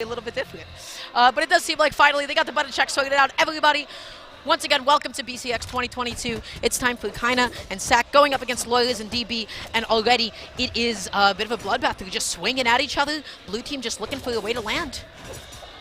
a little bit different. But it does seem like finally they got the button check sorted out. Everybody, once again, welcome to BCX 2022. It's time for Kyna and SAC going up against Lawyers and DB, and already it is a bit of a bloodbath. They're just swinging at each other. Blue team just looking for a way to land.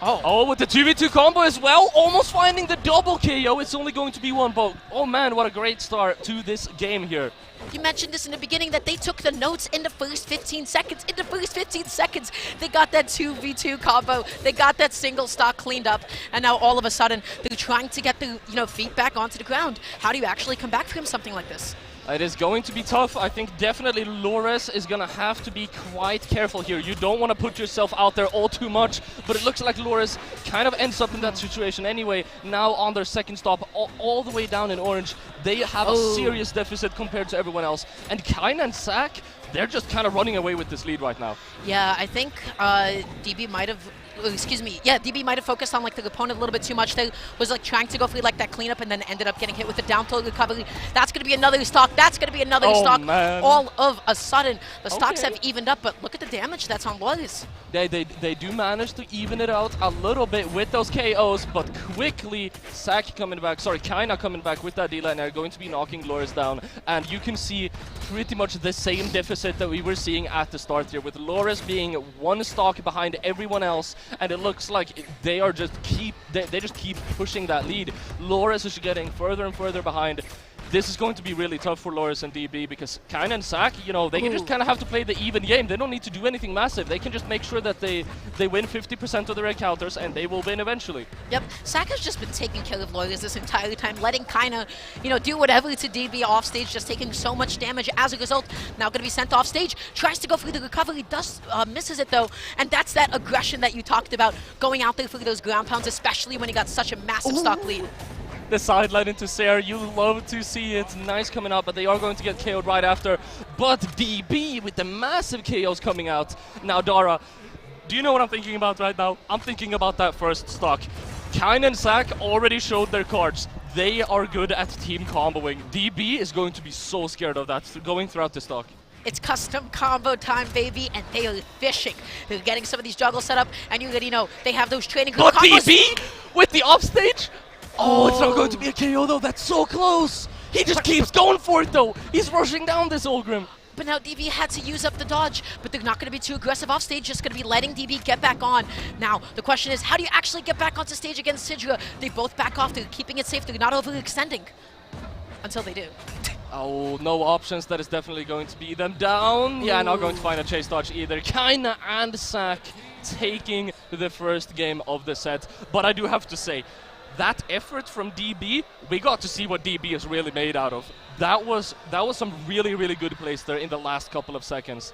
Oh, with the 2v2 combo as well, almost finding the double KO. It's only going to be one, but oh man, what a great start to this game here. You mentioned this in the beginning that they took the notes in the first 15 seconds. In the first 15 seconds, they got that 2v2 combo. They got that single stock cleaned up, and now all of a sudden they're trying to get the feet back onto the ground. How do you actually come back from something like this? It is going to be tough. I think definitely Lores is going to have to be quite careful here. You don't want to put yourself out there all too much, but it looks like Lores kind of ends up in that situation anyway. Now on their second stop, all the way down in orange, they have a serious deficit compared to everyone else. And Kyna and SAC, they're just kind of running away with this lead right now. Yeah, I think DB might have... DB might have focused on the opponent a little bit too much. They was trying to go for that cleanup and then ended up getting hit with the down tilt recovery. That's going to be another stock. That's going to be another stock. Man. All of a sudden, the stocks have evened up, but look at the damage that's on Lawyers. They do manage to even it out a little bit with those KOs, but quickly Kyna coming back with that D-line are going to be knocking Lawyers down, and you can see pretty much the same deficit that we were seeing at the start here, with Lawyers being one stock behind everyone else. And it looks like they just keep pushing that lead. Lawyers is getting further and further behind. This is going to be really tough for Lawyers and DB because Kyna and SAC, they can just kind of have to play the even game. They don't need to do anything massive. They can just make sure that they win 50% of their encounters, and they will win eventually. Yep, SAC has just been taking care of Lawyers this entire time, letting Kyna, do whatever to DB off stage, just taking so much damage as a result. Now going to be sent off stage, tries to go for the recovery, misses it though, and that's that aggression that you talked about, going out there for those ground pounds, especially when you got such a massive stock lead. The sideline into Sarah, you love to see it. Nice coming out, but they are going to get KO'd right after. But DB with the massive KOs coming out. Now, Dara, do you know what I'm thinking about right now? I'm thinking about that first stock. Kyna and SAC already showed their cards. They are good at team comboing. DB is going to be so scared of that going throughout the stock. It's custom combo time, baby, and they are fishing. They're getting some of these juggles set up, and you already know they have those training But combos. DB with the offstage? Oh, it's not going to be a KO though. That's so close. He just keeps going for it though. He's rushing down this Olgrim. But now DB had to use up the dodge, but they're not going to be too aggressive off stage, just going to be letting DB get back on. Now, the question is, how do you actually get back onto stage against Sidra? They both back off, they're keeping it safe, they're not overextending. Until they do. Oh, no options. That is definitely going to be them down. Yeah, not going to find a chase dodge either. Kyna and SAC taking the first game of the set. But I do have to say, that effort from DB, we got to see what DB is really made out of. That was some really, really good plays there in the last couple of seconds.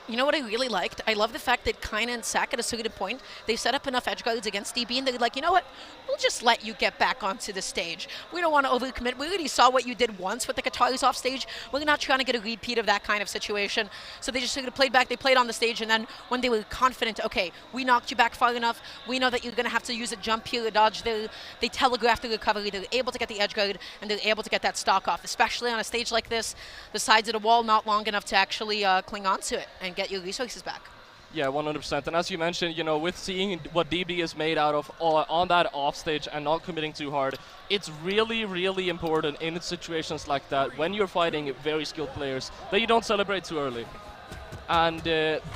You know what I really liked? I love the fact that Kyna and SAC at a certain point, they set up enough edge guards against DB, and they're like, you know what? We'll just let you get back onto the stage. We don't want to overcommit. We already saw what you did once with the Qataris off stage. We're not trying to get a repeat of that kind of situation. So they just sort of played back. They played on the stage, and then when they were confident, okay, we knocked you back far enough. We know that you're going to have to use a jump here, a dodge there. They telegraphed the recovery. They're able to get the edge guard, and they're able to get that stock off, especially on a stage like this. The sides of the wall not long enough to actually cling onto it and get your resources back. Yeah, 100%. And as you mentioned, with seeing what DB is made out of on that offstage and not committing too hard, it's really, really important in situations like that, when you're fighting very skilled players, that you don't celebrate too early. And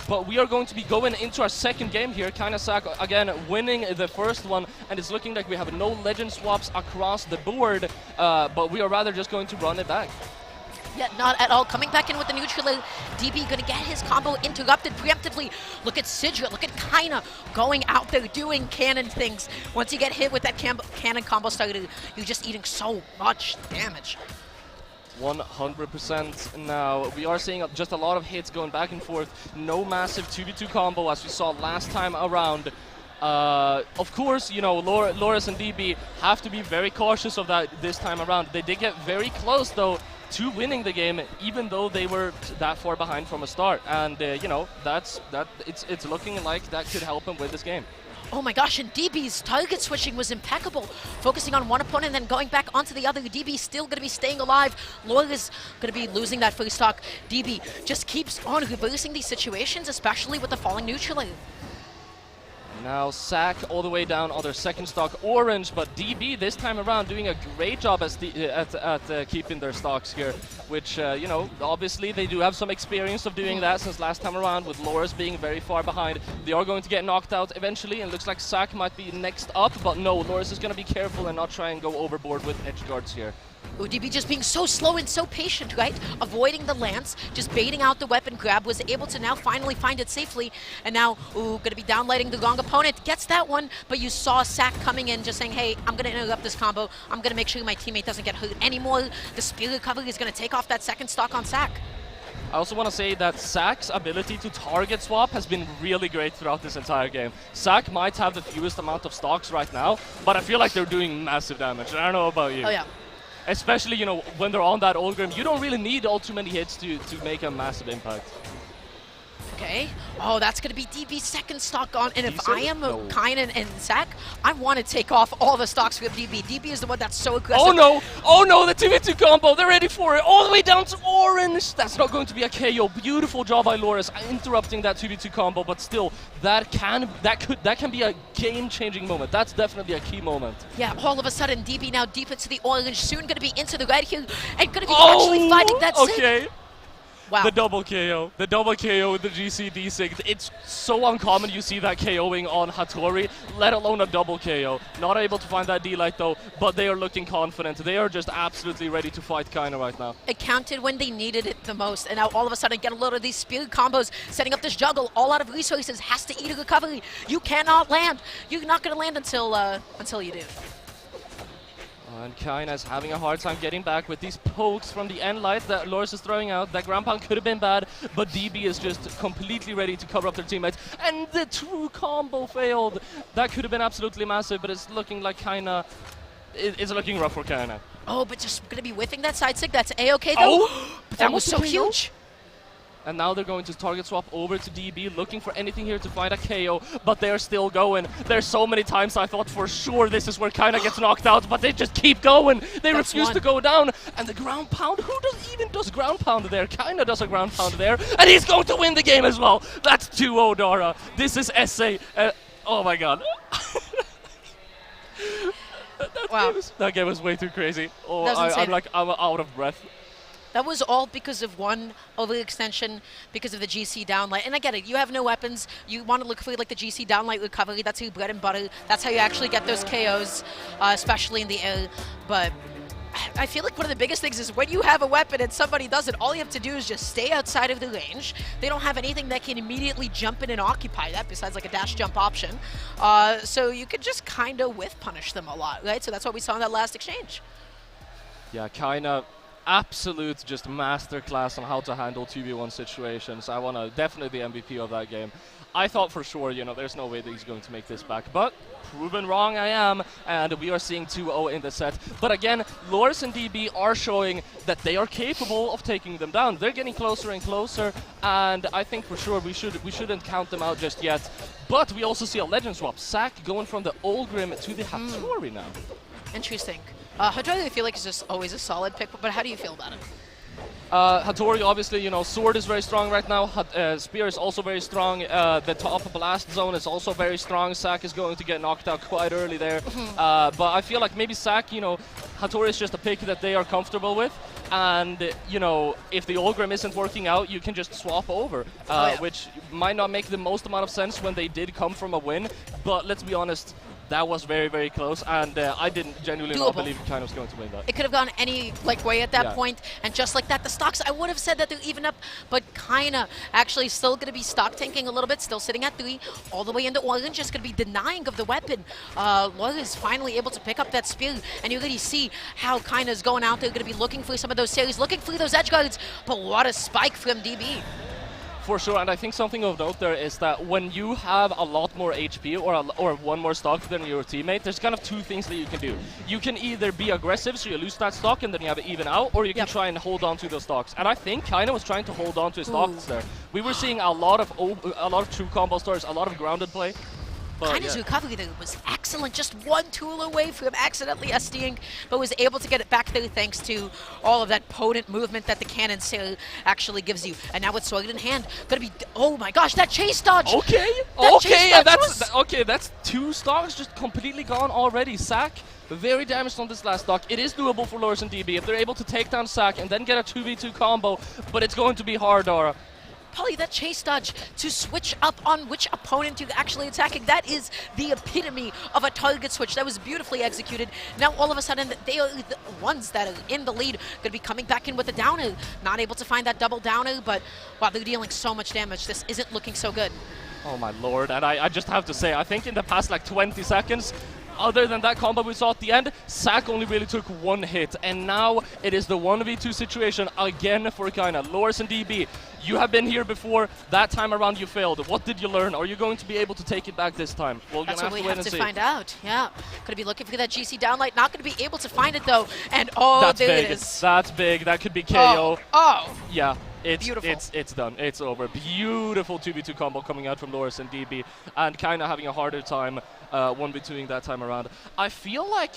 but we are going to be going into our second game here. Kyna SAC again winning the first one, and it's looking like we have no legend swaps across the board, but we are rather just going to run it back. Yeah, not at all. Coming back in with the neutral, DB going to get his combo interrupted preemptively. Look at Sidra, look at Kyna going out there doing cannon things. Once you get hit with that cannon combo starter, you're just eating so much damage. 100% now. We are seeing just a lot of hits going back and forth. No massive 2v2 combo as we saw last time around. Of course, Lawyers and DB have to be very cautious of that this time around. They did get very close though to winning the game, even though they were that far behind from a start. And it's looking like that could help them with this game. Oh my gosh, and DB's target switching was impeccable. Focusing on one opponent and then going back onto the other. DB still going to be staying alive. Lawyers going to be losing that first stock. DB just keeps on reversing these situations, especially with the falling neutral. Now SAC all the way down on their second stock orange, but DB this time around doing a great job at keeping their stocks here, which, you know, obviously they do have some experience of doing that since last time around, with Loris being very far behind. They are going to get knocked out eventually, and looks like SAC might be next up, but no, Loris is going to be careful and not try and go overboard with edge guards here. DB just being so slow and so patient, right? Avoiding the lance, just baiting out the weapon grab, was able to now finally find it safely. And now, gonna be downlighting the wrong opponent. Gets that one, but you saw SAC coming in just saying, hey, I'm gonna interrupt this combo. I'm gonna make sure my teammate doesn't get hurt anymore. The spear recovery is gonna take off that second stock on SAC. I also want to say that SAC's ability to target swap has been really great throughout this entire game. SAC might have the fewest amount of stocks right now, but I feel like they're doing massive damage. I don't know about you. Oh yeah. Especially, you know, when they're on that Olgrim, you don't really need all too many hits to make a massive impact. Okay. Oh, that's going to be DB's second stock on. And if Decent? I am No. Kyna and SAC, I want to take off all the stocks with DB. DB is the one that's so aggressive. Oh no! Oh no! The 2v2 combo! They're ready for it! All the way down to orange! That's not going to be a KO. Beautiful job by Loris interrupting that 2v2 combo, but still, that can be a game-changing moment. That's definitely a key moment. Yeah, all of a sudden, DB now deep into the orange, soon going to be into the red here, and going to be actually finding that sig. Okay. Wow. The double KO with the GCD sig. It's so uncommon you see that KOing on Hattori, let alone a double KO. Not able to find that D-Light though, but they are looking confident. They are just absolutely ready to fight Kyna right now. It counted when they needed it the most, and now all of a sudden get a load of these spear combos, setting up this juggle, all out of resources, has to eat a recovery. You cannot land. You're not going to land until you do. And Kyna is having a hard time getting back with these pokes from the end light that Loris is throwing out. That ground pound could have been bad, but DB is just completely ready to cover up their teammates. And the true combo failed. That could have been absolutely massive, but it's looking like Kyna. It's looking rough for Kyna. Oh, but just going to be whiffing that side sig. That's A-okay though. Oh! That was so huge. And now they're going to target swap over to DB, looking for anything here to find a KO, but they're still going. There's so many times I thought for sure this is where Kyna gets knocked out, but they just keep going. They refuse to go down. And the ground pound, who even does ground pound there? Kyna does a ground pound there, and he's going to win the game as well. That's 2-0 Dara. This is SA. Oh my god. Wow. That game was way too crazy. Oh, I'm out of breath. That was all because of one overextension, because of the GC downlight. And I get it, you have no weapons. You want to look for like the GC downlight recovery. That's your bread and butter. That's how you actually get those KOs, especially in the air. But I feel like one of the biggest things is when you have a weapon and somebody does it, all you have to do is just stay outside of the range. They don't have anything that can immediately jump in and occupy that besides like a dash jump option. So you could just kind of whiff punish them a lot, right? So that's what we saw in that last exchange. Yeah, Kyna. Absolute just masterclass on how to handle 2v1 situations. I want to definitely the MVP of that game. I thought for sure, you know, there's no way that he's going to make this back, but proven wrong I am, and we are seeing 2-0 in the set. But again, Loris and DB are showing that they are capable of taking them down. They're getting closer and closer, and I think for sure we shouldn't count them out just yet. But we also see a legend swap. SAC going from the Olgrim to the Hattori now. Interesting. Hattori, I feel like is just always a solid pick, but how do you feel about him? Hattori, obviously, you know, sword is very strong right now. Spear is also very strong. The top blast zone is also very strong. SAC is going to get knocked out quite early there. But I feel like maybe SAC, you know, Hattori is just a pick that they are comfortable with. And, you know, if the Olgrim isn't working out, you can just swap over, which might not make the most amount of sense when they did come from a win. But let's be honest, that was very, very close, and I didn't genuinely not believe Kyna was going to win that. It could have gone any way at that point, and just like that, the stocks, I would have said that they're even up, but Kyna actually still going to be stock tanking a little bit, still sitting at 3, all the way into orange, just going to be denying of the weapon. Lola is finally able to pick up that spear, and you already see how Kyna's going out there, going to be looking for some of those series, looking for those edge guards, but what a spike from DB. For sure, and I think something of note there is that when you have a lot more HP or one more stock than your teammate, there's kind of two things that you can do. You can either be aggressive, so you lose that stock and then you have it even out, or you can try and hold on to those stocks. And I think Kyna was trying to hold on to his stocks there. We were seeing a lot of true combo stars, a lot of grounded play. But Kyna's recovery though was excellent, just one tool away from accidentally SDing, but was able to get it back there thanks to all of that potent movement that the cannon sail actually gives you. And now with sword in hand, gonna be, oh my gosh, that chase dodge! Okay, That okay, chase and dodge okay, that's 2 stocks just completely gone already. SAC very damaged on this last stock. It is doable for Loris and DB if they're able to take down SAC and then get a 2v2 combo, but it's going to be hard, Dara. Probably that chase dodge to switch up on which opponent you're actually attacking. That is the epitome of a target switch. That was beautifully executed. Now all of a sudden they are the ones that are in the lead, going to be coming back in with the downer. Not able to find that double downer, but wow, they're dealing so much damage. This isn't looking so good. Oh my lord, and I just have to say, I think in the past like 20 seconds, other than that combo we saw at the end, SAC only really took 1 hit, and now it is the 1v2 situation again for Kyna. Loris and DB, you have been here before. That time around you failed. What did you learn? Are you going to be able to take it back this time? Well, That's what we have have to to wait find out. Yeah, gonna be looking for that GC downlight. Not gonna be able to find it though. And oh, that's there big. it is. That's big. That could be KO. Oh. Yeah. Beautiful. It's done. It's over. Beautiful 2v2 combo coming out from Loris and DB, and Kyna having a harder time 1v2ing that time around. I feel like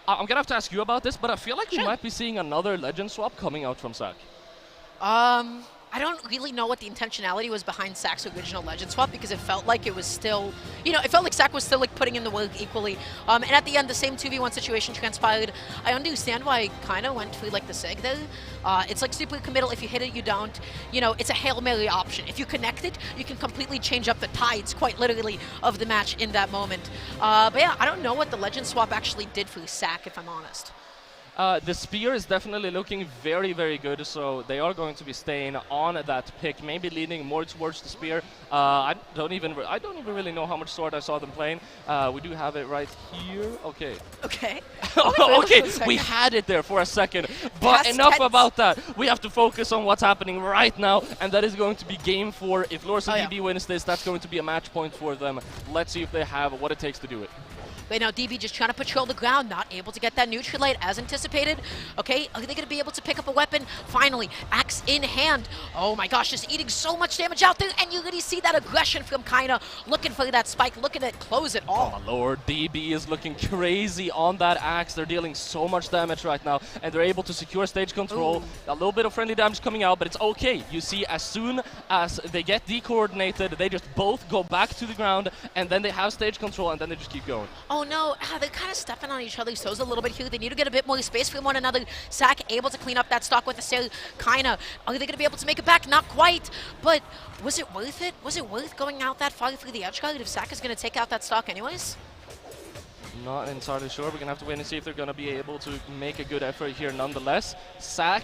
I'm gonna have to ask you about this, but I feel like we might be seeing another legend swap coming out from SAC. I don't really know what the intentionality was behind SAC's original legend swap, because it felt like it was still, you know, it felt like SAC was still like putting in the work equally. And at the end, the same 2v1 situation transpired. I understand why Kyna went for like the seg there. It's like super committal. If you hit it, you don't. You know, it's a Hail Mary option. If you connect it, you can completely change up the tides, quite literally, of the match in that moment. But yeah, I don't know what the legend swap actually did for SAC, if I'm honest. The spear is definitely looking very, very good, so they are going to be staying on that pick, maybe leaning more towards the spear. I don't even really know how much sword I saw them playing. We do have it right here. Okay. Okay. Okay, we had it there for a second, but enough about that. We have to focus on what's happening right now, and that is going to be game 4. If Loris and DB wins this, that's going to be a match point for them. Let's see if they have what it takes to do it. Right now, DB just trying to patrol the ground, not able to get that neutral light as anticipated. Okay, are they going to be able to pick up a weapon? Finally, axe in hand. Oh my gosh, just eating so much damage out there, and you really see that aggression from Kyna, looking for that spike, looking to close it all. Oh my lord, DB is looking crazy on that axe. They're dealing so much damage right now, and they're able to secure stage control. Ooh. A little bit of friendly damage coming out, but it's okay. You see, as soon as they get decoordinated, they just both go back to the ground, and then they have stage control, and then they just keep going. Oh no, they're kind of stepping on each other's toes a little bit here. They need to get a bit more space from one another. SAC able to clean up that stock with the sail. Kyna, are they going to be able to make it back? Not quite, but was it worth it? Was it worth going out that far through the edge guard if SAC is going to take out that stock anyways? Not entirely sure. We're going to have to wait and see if they're going to be able to make a good effort here nonetheless. SAC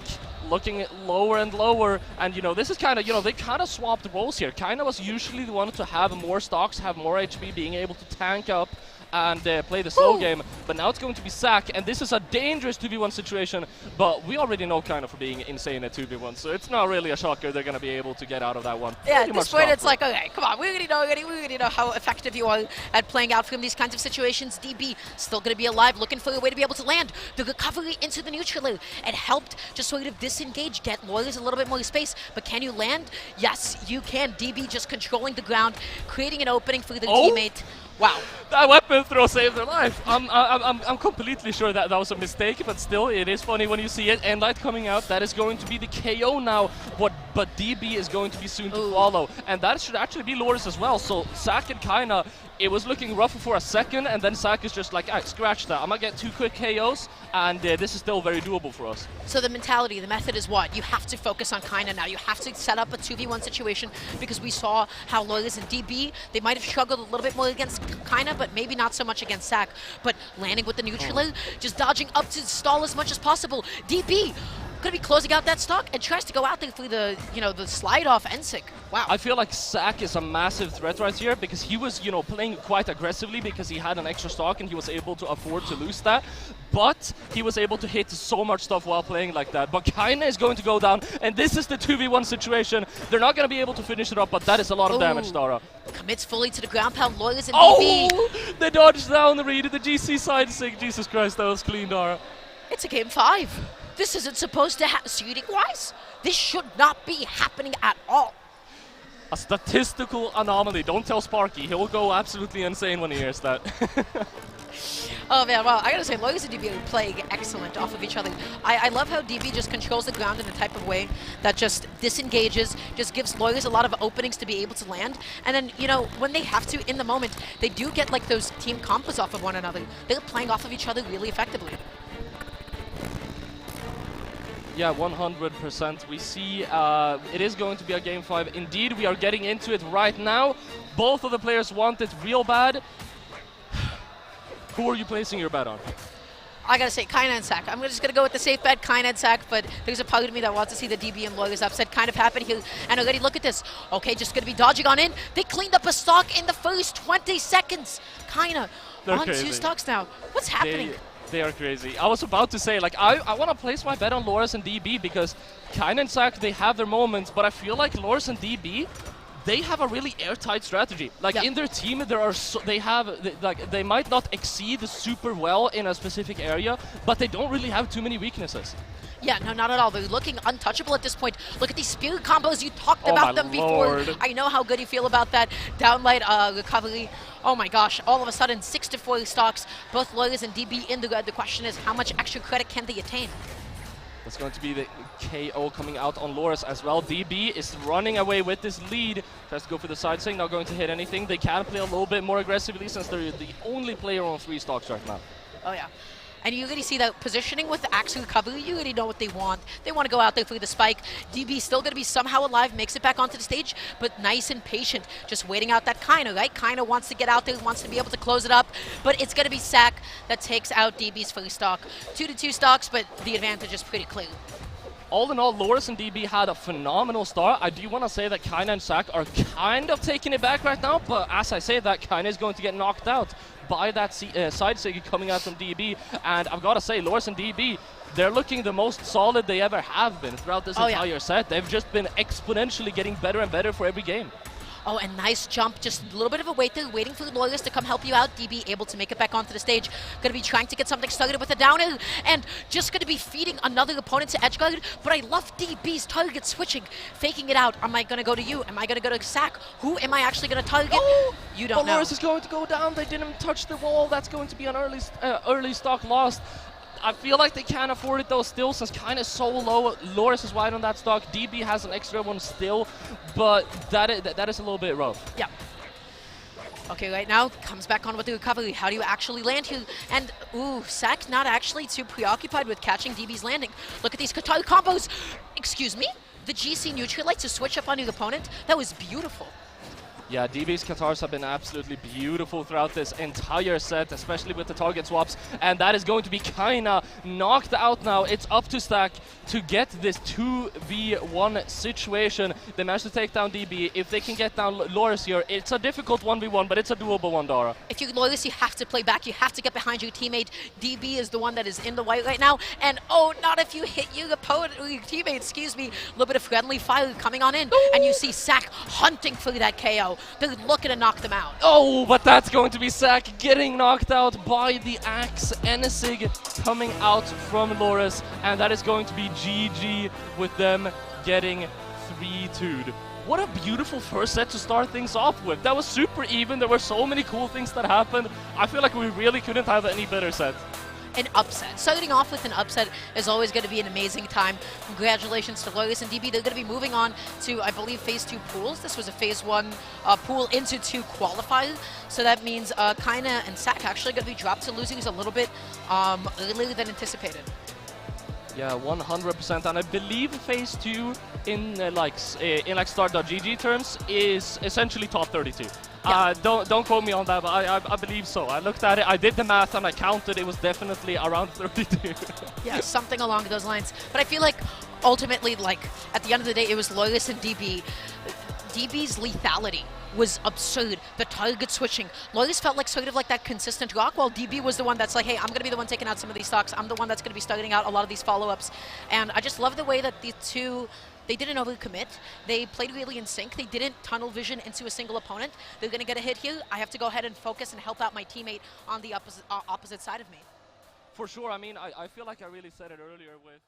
looking lower and lower, and you know, this is kind of, you know, they kind of swapped roles here. Kyna was usually the one to have more stocks, have more HP, being able to tank up and play the slow game, but now it's going to be SAC, and this is a dangerous 2v1 situation, but we already know Kyna for being insane at 2v1, so it's not really a shocker they're going to be able to get out of that one. Yeah, at this point it's like, okay, come on, we already know how effective you are at playing out from these kinds of situations. DB still going to be alive, looking for a way to be able to land. The recovery into the neutral, it helped just sort of disengage, get Loris a little bit more space, but can you land? Yes, you can. DB just controlling the ground, creating an opening for the teammate. Wow. That weapon throw saved their life. I'm completely sure that that was a mistake, but still, it is funny when you see it. Endlight coming out, that is going to be the KO now, but DB is going to be soon to follow. And that should actually be Loris as well. So SAC and Kyna, it was looking rough for a second, and then SAC is just like, scratch that. I'm going to get 2 quick KOs, and this is still very doable for us. So the mentality, the method is what? You have to focus on Kyna now. You have to set up a 2v1 situation, because we saw how Loris and DB, they might have struggled a little bit more against Kyna, but maybe not so much against SAC. But landing with the neutral, just dodging up to stall as much as possible. DB going to be closing out that stock and tries to go out there through the, you know, the slide off NSIC. Wow. I feel like SAC is a massive threat right here, because he was, you know, playing quite aggressively because he had an extra stock and he was able to afford to lose that. But he was able to hit so much stuff while playing like that. But Kyna is going to go down, and this is the 2v1 situation. They're not going to be able to finish it up, but that is a lot of damage, Dara. Commits fully to the ground pound, Loris and DB. They dodged down the read of the GC side sig. Jesus Christ, that was clean, Dara. It's a game 5. This isn't supposed to happen. Seeding-wise, this should not be happening at all. A statistical anomaly. Don't tell Sparky. He'll go absolutely insane when he hears that. Oh man, well, I gotta say, Loyus and DB are playing excellent off of each other. I love how DB just controls the ground in a type of way that just disengages, just gives Loyus a lot of openings to be able to land. And then, you know, when they have to, in the moment, they do get like those team combos off of one another. They're playing off of each other really effectively. Yeah, 100%. We see it is going to be a Game 5. Indeed, we are getting into it right now. Both of the players want it real bad. Who are you placing your bet on? I gotta say, Kyna and SAC. I'm just gonna go with the safe bet, Kyna and SAC, but there's a part of me that wants to see the DB and Loyus upset kind of happen here. And already, look at this. Okay, just gonna be dodging on in. They cleaned up a stock in the first 20 seconds. Kyna on crazy. 2 stocks now. What's happening? They are crazy. I was about to say, like, I want to place my bet on Loris and DB because Kyna and SAC, they have their moments, but I feel like Loris and DB, they have a really airtight strategy. Like, in their team, there are they might not exceed super well in a specific area, but they don't really have too many weaknesses. Yeah, no, not at all. They're looking untouchable at this point. Look at these spirit combos. You talked about them before. I know how good you feel about that downlight recovery. Oh my gosh, all of a sudden 6-4 stocks, both Loyus and DB in the red. The question is, how much extra credit can they attain? That's going to be the KO coming out on Loris as well. DB is running away with this lead. Tries to go for the side swing, not going to hit anything. They can play a little bit more aggressively since they're the only player on 3 stocks right now. Oh yeah. And you really see that positioning with the axe recovery, you already know what they want. They want to go out there for the spike. DB still going to be somehow alive, makes it back onto the stage, but nice and patient, just waiting out that Kyna, right? Kyna wants to get out there, wants to be able to close it up, but it's going to be SAC that takes out DB's first stock. 2-2 stocks, but the advantage is pretty clear. All in all, Loris and DB had a phenomenal start. I do want to say that Kyna and SAC are kind of taking it back right now, but as I say that, Kyna is going to get knocked out by that side sig coming out from DB. And I've got to say, Loris and DB, they're looking the most solid they ever have been throughout this entire set. They've just been exponentially getting better and better for every game. Oh, and nice jump. Just a little bit of a wait there, waiting for the Loyus to come help you out. DB able to make it back onto the stage. Going to be trying to get something started with a down air, and just going to be feeding another opponent to edge guard. But I love DB's target switching, faking it out. Am I going to go to you? Am I going to go to SAC? Who am I actually going to target? Oh, you don't know. Loris is going to go down. They didn't touch the wall. That's going to be an early stock lost. I feel like they can't afford it though still, since Kyna is so low. Loris is wide on that stock. DB has an extra one still, but that is a little bit rough. Yeah. Okay, right now, comes back on with the recovery. How do you actually land here? And, ooh, SAC not actually too preoccupied with catching DB's landing. Look at these Qatar combos. Excuse me? The GC neutralite to switch up on your opponent? That was beautiful. Yeah, DB's Qatars have been absolutely beautiful throughout this entire set, especially with the target swaps. And that is going to be Kyna knocked out now. It's up to SAC to get this 2v1 situation. They managed to take down DB. If they can get down Loris here, it's a difficult 1v1, but it's a doable one, Dara. If you're Loris, you have to play back. You have to get behind your teammate. DB is the one that is in the white right now. And, oh, not if you hit your opponent or your teammate, excuse me. A little bit of friendly fire coming on in. Ooh. And you see SAC hunting for that KO. They're looking to knock them out. Oh, but that's going to be SAC getting knocked out by the axe. Enesig coming out from Loris, and that is going to be GG with them getting 3-2'd. What a beautiful first set to start things off with. That was super even. There were so many cool things that happened. I feel like we really couldn't have any better set. An upset. Starting off with an upset is always going to be an amazing time. Congratulations to Loyus and DB. They're going to be moving on to, I believe, Phase 2 pools. This was a Phase 1 pool into 2 qualifier. So that means Kyna and SAC actually going to be dropped to losers a little bit earlier than anticipated. Yeah, 100%. And I believe Phase 2 in start.gg terms is essentially top 32. Yeah. Don't quote me on that, but I believe so. I looked at it, I did the math, and I counted. It was definitely around 32. Yeah, something along those lines. But I feel like ultimately, like at the end of the day, it was Loyus and DB. DB's lethality was absurd. The target switching. Loyus felt like sort of like that consistent rock, while DB was the one that's like, hey, I'm going to be the one taking out some of these stocks. I'm the one that's going to be starting out a lot of these follow-ups. And I just love the way that the two, they didn't overcommit. They played really in sync. They didn't tunnel vision into a single opponent. They're going to get a hit here. I have to go ahead and focus and help out my teammate on the opposite side of me. For sure. I mean, I feel like I really said it earlier with